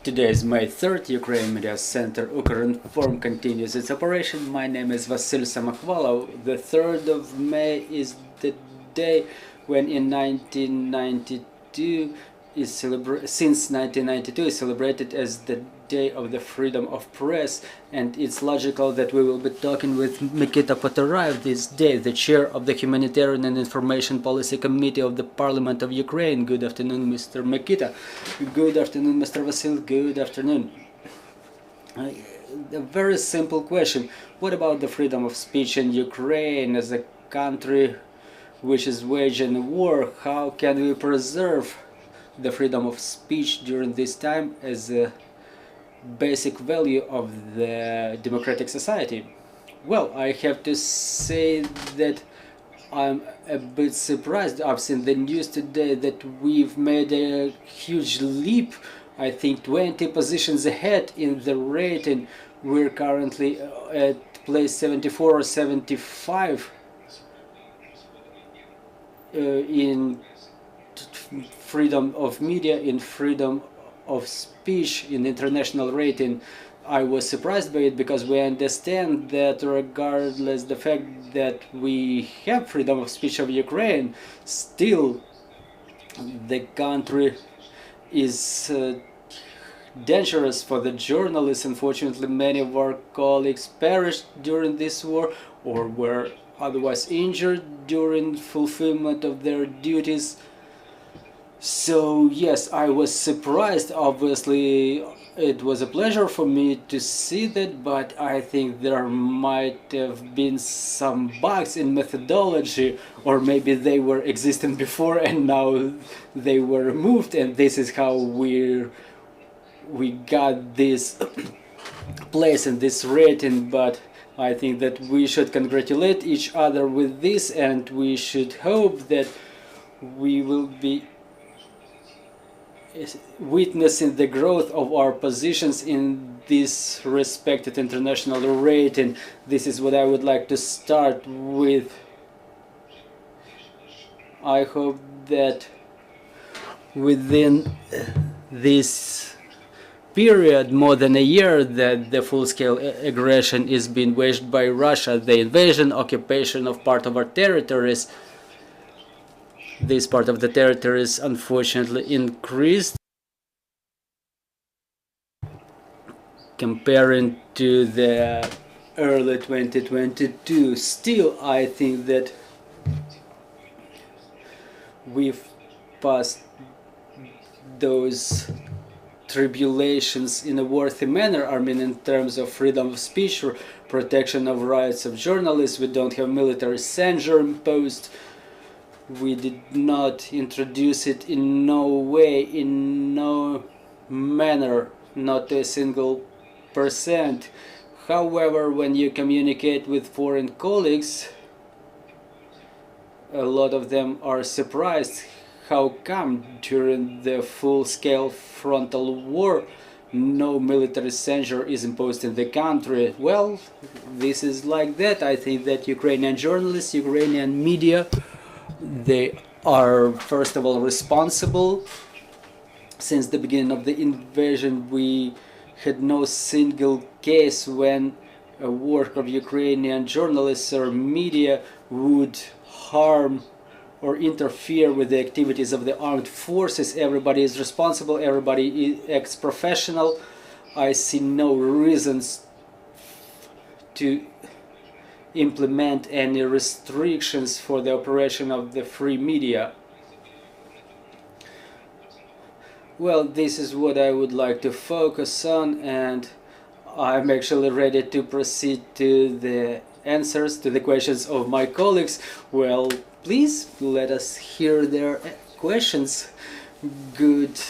Today is May 3rd, Ukraine Media Center Ukrinform continues its operation. My name is Vasil Samakhvalov. The 3rd of May is the day when in 1992 since 1992 is celebrated as the Day of the Freedom of Press, and it's logical that we will be talking with Nikita Poturaev this day, the chair of the Humanitarian and Information Policy Committee of the Parliament of Ukraine. Good afternoon, Mr. Nikita. Good afternoon, Mr. Vasil. Good afternoon. A very simple question. What about the freedom of speech in Ukraine as a country which is waging a war? How can we preserve the freedom of speech during this time as a basic value of the democratic society? Well, I have to say that I'm a bit surprised. I've seen the news today that we've made a huge leap. I think 20 positions ahead in the rating. We're currently at place 74 or 75 in freedom of media, in freedom of speech, in international rating. I was surprised by it because we understand that regardless the fact that we have freedom of speech of Ukraine, still the country is dangerous for the journalists. Unfortunately, many of our colleagues perished during this war or were otherwise injured during fulfillment of their duties. So yes, I was surprised. Obviously it was a pleasure for me to see that, but I think there might have been some bugs in methodology, or maybe they were existing before and now they were removed, and this is how we got this place in this rating. But I think that we should congratulate each other with this, and we should hope that we will be witnessing the growth of our positions in this respected international rating. This is what I would like to start with. I hope that within this period, more than a year, that the full-scale aggression is being waged by Russia, the invasion, occupation of part of our territories, this part of the territories unfortunately increased comparing to the early 2022. Still, I think that we've passed those tribulations in a worthy manner. I mean, in terms of freedom of speech or protection of rights of journalists, we don't have military censure imposed. We did not introduce it in no way, in no manner, not a single %. However, when you communicate with foreign colleagues, a lot of them are surprised how come during the full-scale frontal war no military censure is imposed in the country. Well, this is like that. I think that Ukrainian journalists, Ukrainian media, they are first of all responsible. Since the beginning of the invasion, we had no single case when a work of Ukrainian journalists or media would harm or interfere with the activities of the armed forces. Everybody is responsible, everybody acts professional. I see no reasons to implement any restrictions for the operation of the free media. Well, this is what I would like to focus on, and I'm actually ready to proceed to the answers to the questions of my colleagues. Well, please let us hear their questions. Good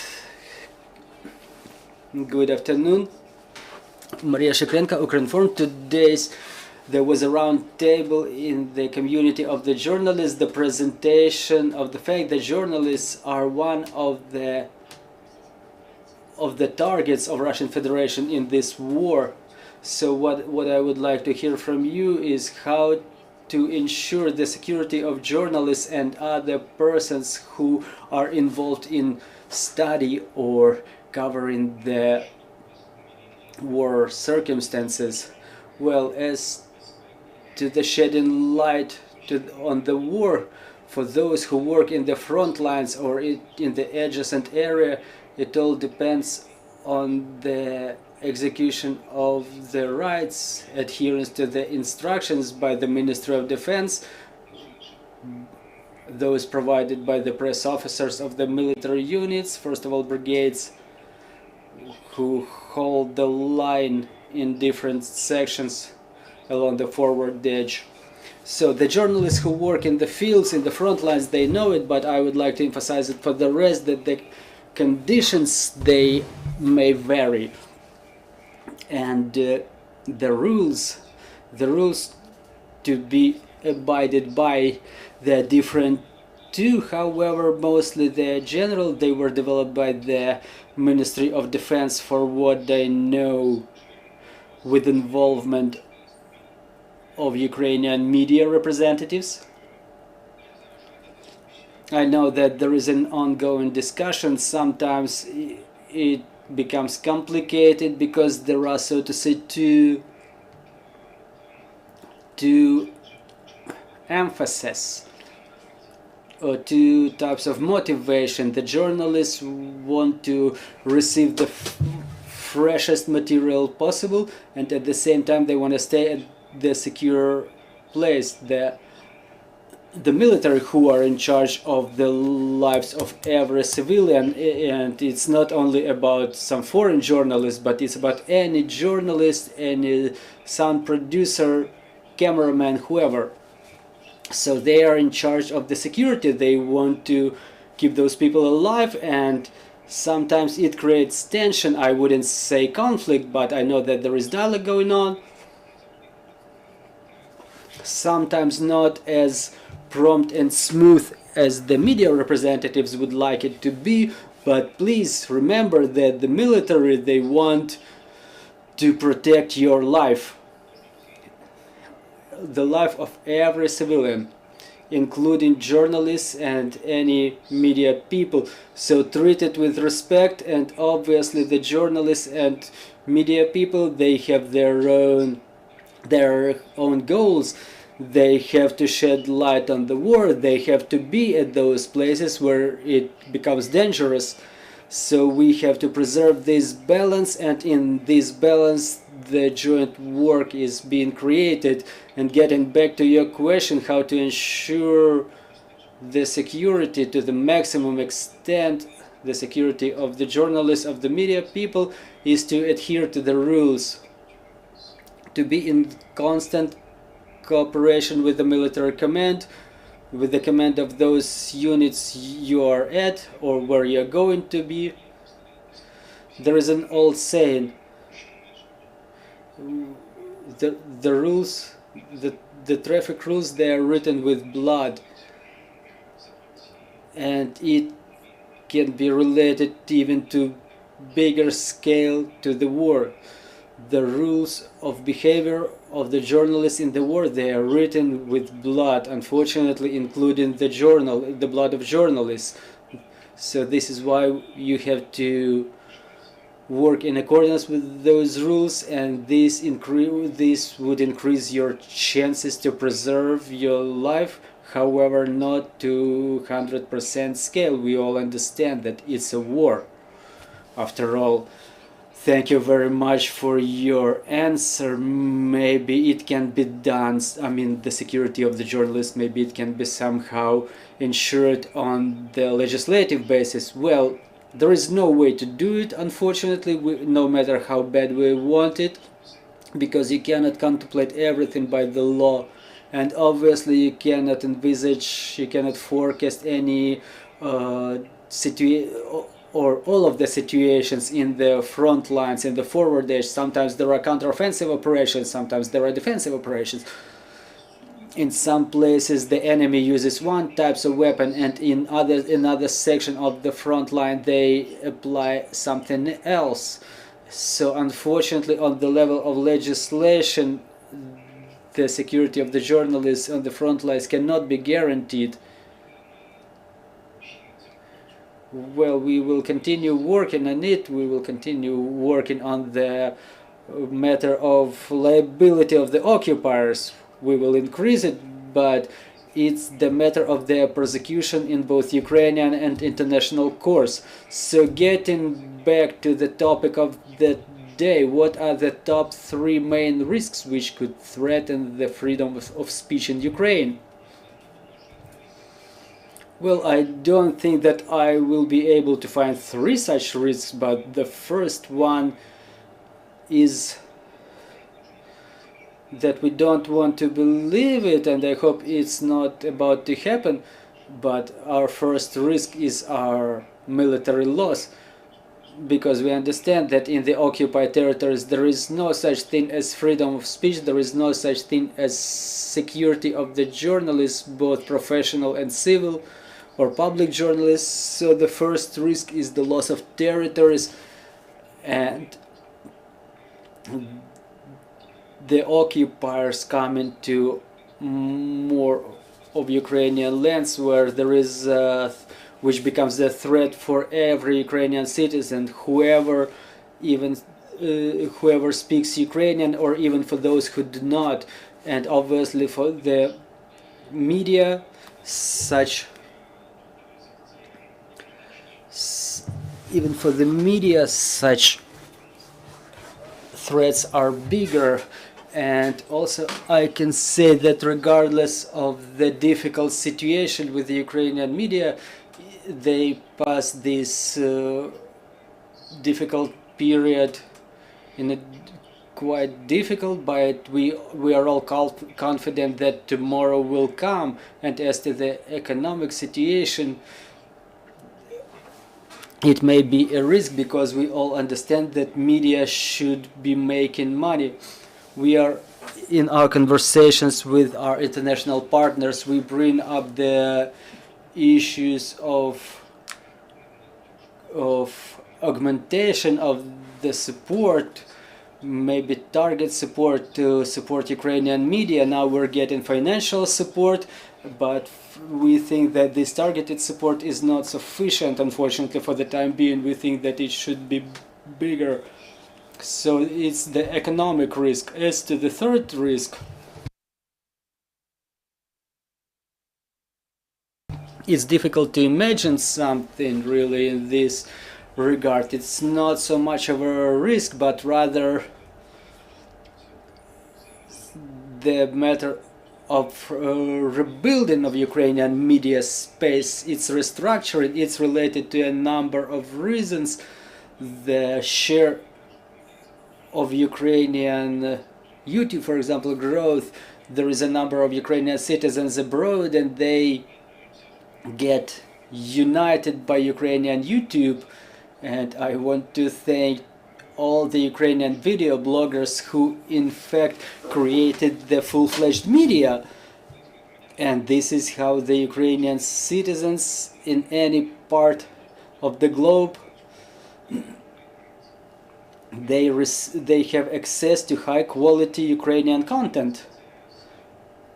afternoon. Maria Shikrenko, Ukrinform. There was a round table in the community of the journalists, the presentation of the fact that journalists are one of the targets of Russian Federation in this war. So what I would like to hear from you is how to ensure the security of journalists and other persons who are involved in study or covering the war circumstances. Well, as to the shedding light on the war, for those who work in the front lines or in the adjacent area, it all depends on the execution of the rights, adherence to the instructions by the Ministry of Defense, those provided by the press officers of the military units, first of all brigades, who hold the line in different sections along the forward edge. So the journalists who work in the fields, in the front lines, they know it, but I would like to emphasize it for the rest, that the conditions, they may vary, and the rules to be abided by, they're different too. However, mostly they're general. They were developed by the Ministry of Defense, for what I know, with involvement of Ukrainian media representatives. I know that there is an ongoing discussion. Sometimes it becomes complicated because there are, so to say, two emphasis or two types of motivation. The journalists want to receive the freshest material possible, and at the same time they want to stay at the secure place. The military, who are in charge of the lives of every civilian, and it's not only about some foreign journalists, but it's about any journalist, any sound producer, cameraman, whoever. So they are in charge of the security. They want to keep those people alive, and sometimes it creates tension. I wouldn't say conflict, but I know that there is dialogue going on. Sometimes not as prompt and smooth as the media representatives would like it to be, but please remember that the military, they want to protect your life, the life of every civilian, including journalists and any media people. So treat it with respect, and obviously the journalists and media people, they have their own goals. They have to shed light on the war. They have to be at those places where it becomes dangerous. So we have to preserve this balance, and in this balance the joint work is being created. And getting back to your question, how to ensure the security to the maximum extent, the security of the journalists, of the media people, is to adhere to the rules, to be in constant cooperation with the military command, with the command of those units you are at or where you're going to be. There is an old saying, the rules, the traffic rules, they are written with blood, and it can be related even to bigger scale to the war. The rules of behavior of the journalists in the war, they are written with blood, unfortunately, including the blood of journalists. So this is why you have to work in accordance with those rules, and this would increase your chances to preserve your life. However, not to 100% scale. We all understand that it's a war. After all, thank you very much for your answer. Maybe it can be done, I mean, the security of the journalist, maybe it can be somehow ensured on the legislative basis. Well, there is no way to do it, unfortunately, no matter how bad we want it, because you cannot contemplate everything by the law, and obviously you cannot envisage, you cannot forecast any situation or all of the situations in the front lines, in the forward edge. Sometimes there are counteroffensive operations, sometimes there are defensive operations. In some places the enemy uses one type of weapon, and in another section of the front line they apply something else. So unfortunately, on the level of legislation, the security of the journalists on the front lines cannot be guaranteed. Well, we will continue working on it. We will continue working on the matter of liability of the occupiers. We will increase it, but it's the matter of their prosecution in both Ukrainian and international courts. So getting back to the topic of the day, what are the top 3 main risks which could threaten the freedom of speech in Ukraine? Well, I don't think that I will be able to find 3 such risks, but the first one is that we don't want to believe it, and I hope it's not about to happen, but our first risk is our military loss, because we understand that in the occupied territories there is no such thing as freedom of speech, there is no such thing as security of the journalists, both professional and civil or public journalists. So the first risk is the loss of territories, and the occupiers come into more of Ukrainian lands where there is which becomes the threat for every Ukrainian citizen, whoever speaks Ukrainian, or even for those who do not. And obviously for the media, even for the media, such threats are bigger. And also I can say that regardless of the difficult situation with the Ukrainian media, they pass this difficult period in a quite difficult, but we are all confident that tomorrow will come. And as to the economic situation, it may be a risk, because we all understand that media should be making money. We are, in our conversations with our international partners, we bring up the issues of augmentation of the support, maybe target support to support Ukrainian media. Now we're getting financial support, but we think that this targeted support is not sufficient, unfortunately, for the time being. We think that it should be bigger. So it's the economic risk. As to the third risk, it's difficult to imagine something really in this regard. It's not so much of a risk, but rather the matter of rebuilding of Ukrainian media space. It's restructuring. It's related to a number of reasons. The share of Ukrainian YouTube, for example, growth. There is a number of Ukrainian citizens abroad, and they get united by Ukrainian YouTube. And I want to thank all the Ukrainian video bloggers who in fact created the full-fledged media. And this is how the Ukrainian citizens in any part of the globe, they have access to high quality Ukrainian content.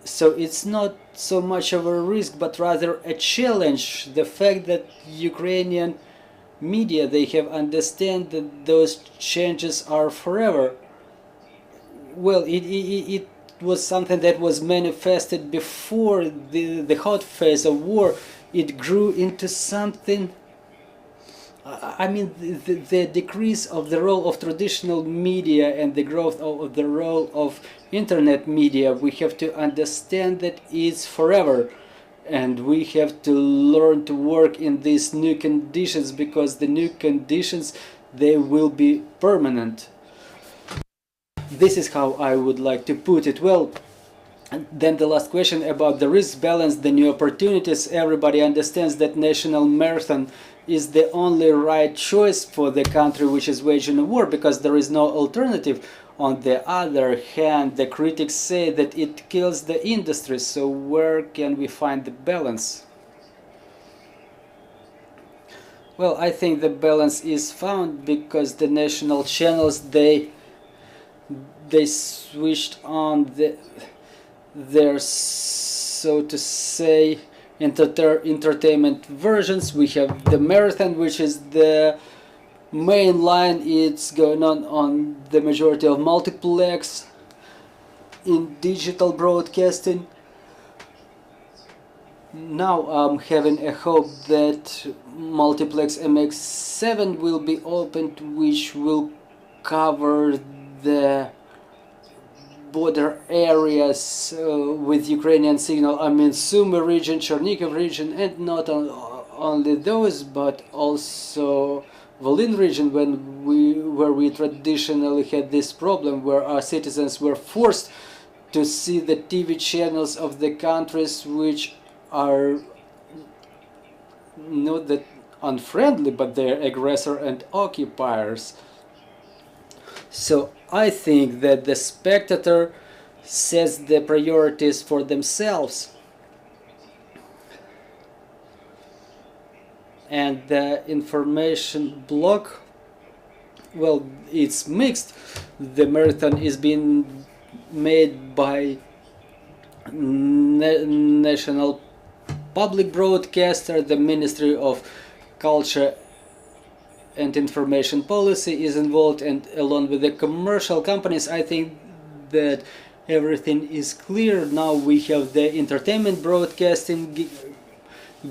So it's not so much of a risk, but rather a challenge. The fact that Ukrainian media, they have understand that those changes are forever. Well, it was something that was manifested before the hot phase of war. It grew into something. I mean, the decrease of the role of traditional media and the growth of the role of internet media, we have to understand that it's forever. And we have to learn to work in these new conditions, because the new conditions, they will be permanent. This is how I would like to put it. Well, and then the last question about the risk balance, the new opportunities. Everybody understands that national marathon is the only right choice for the country which is waging a war, because there is no alternative. On the other hand, the critics say that it kills the industry. So where can we find the balance? Well, I think the balance is found because the national channels, they switched on their, so to say, entertainment versions. We have the marathon, which is the main line. It's going on the majority of multiplex in digital broadcasting. Now I'm having a hope that multiplex MX7 will be opened, which will cover the border areas with Ukrainian signal. I mean Sumy region, Chernihiv region, and not only those, but also Volyn region, where we traditionally had this problem, where our citizens were forced to see the TV channels of the countries which are not that unfriendly, but they're aggressor and occupiers. So I think that the spectator sets the priorities for themselves, and the information block, well, it's mixed. The marathon is being made by national public broadcaster. The Ministry of Culture and Information Policy is involved, and along with the commercial companies, I think that everything is clear. Now we have the entertainment broadcasting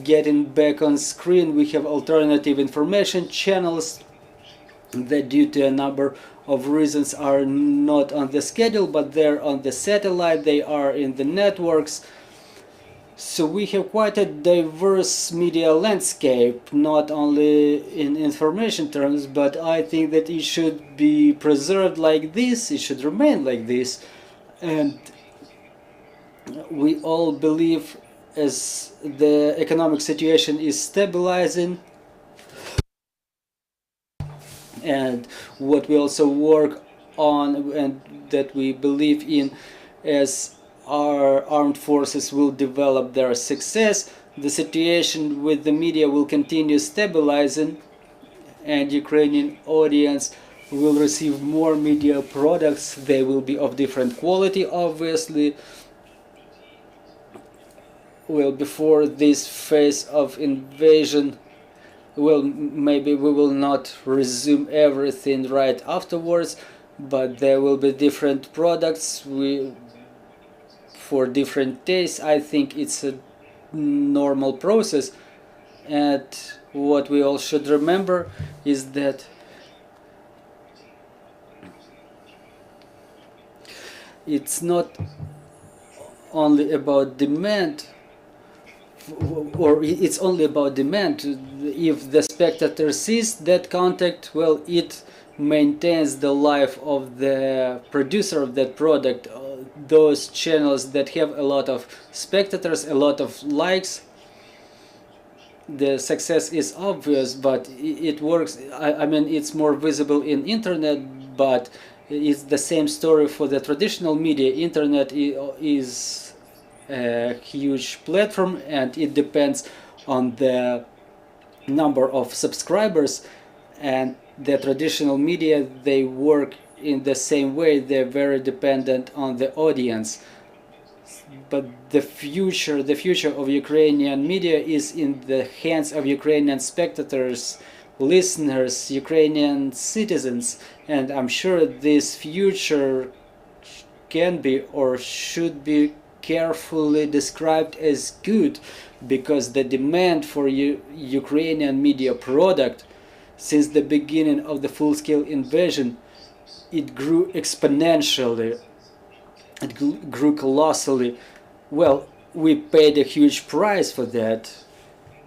getting back on screen. We have alternative information channels that, due to a number of reasons, are not on the schedule, but they're on the satellite, they are in the networks. So we have quite a diverse media landscape, not only in information terms, but I think that it should be preserved like this, it should remain like this. And we all believe, as the economic situation is stabilizing, and what we also work on and that we believe in, as our armed forces will develop their success, the situation with the media will continue stabilizing, and Ukrainian audience will receive more media products. They will be of different quality, obviously. Well, before this phase of invasion, well, maybe we will not resume everything right afterwards, but there will be different products for different tastes. I think it's a normal process, and what we all should remember is that it's not only about demand, or it's only about demand. If the spectator sees that content, well, it maintains the life of the producer of that product. Those channels that have a lot of spectators, a lot of likes, the success is obvious, but it works. I mean, it's more visible in internet, but it's the same story for the traditional media. Internet is a huge platform, and it depends on the number of subscribers, and the traditional media, they work in the same way. They're very dependent on the audience. But the future of Ukrainian media is in the hands of Ukrainian spectators, listeners, Ukrainian citizens, and I'm sure this future can be or should be carefully described as good, because the demand for Ukrainian media product since the beginning of the full-scale invasion, it grew exponentially, it grew colossally. Well, we paid a huge price for that,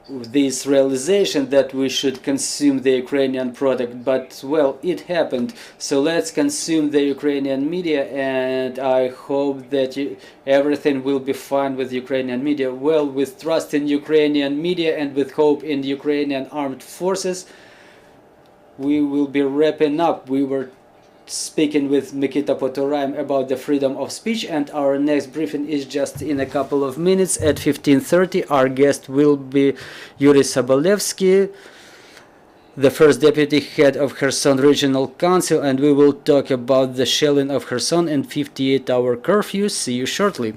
this realization that we should consume the Ukrainian product, but well, it happened. So let's consume the Ukrainian media, and I hope that everything will be fine with Ukrainian media. Well, with trust in Ukrainian media and with hope in Ukrainian armed forces, we will be wrapping up. We were speaking with Nikita Poturaev about the freedom of speech, and our next briefing is just in a couple of minutes at 15:30. Our guest will be Yuri Sobolevsky, the first deputy head of Kherson Regional Council, and we will talk about the shelling of Kherson and 58-hour curfew. See you shortly.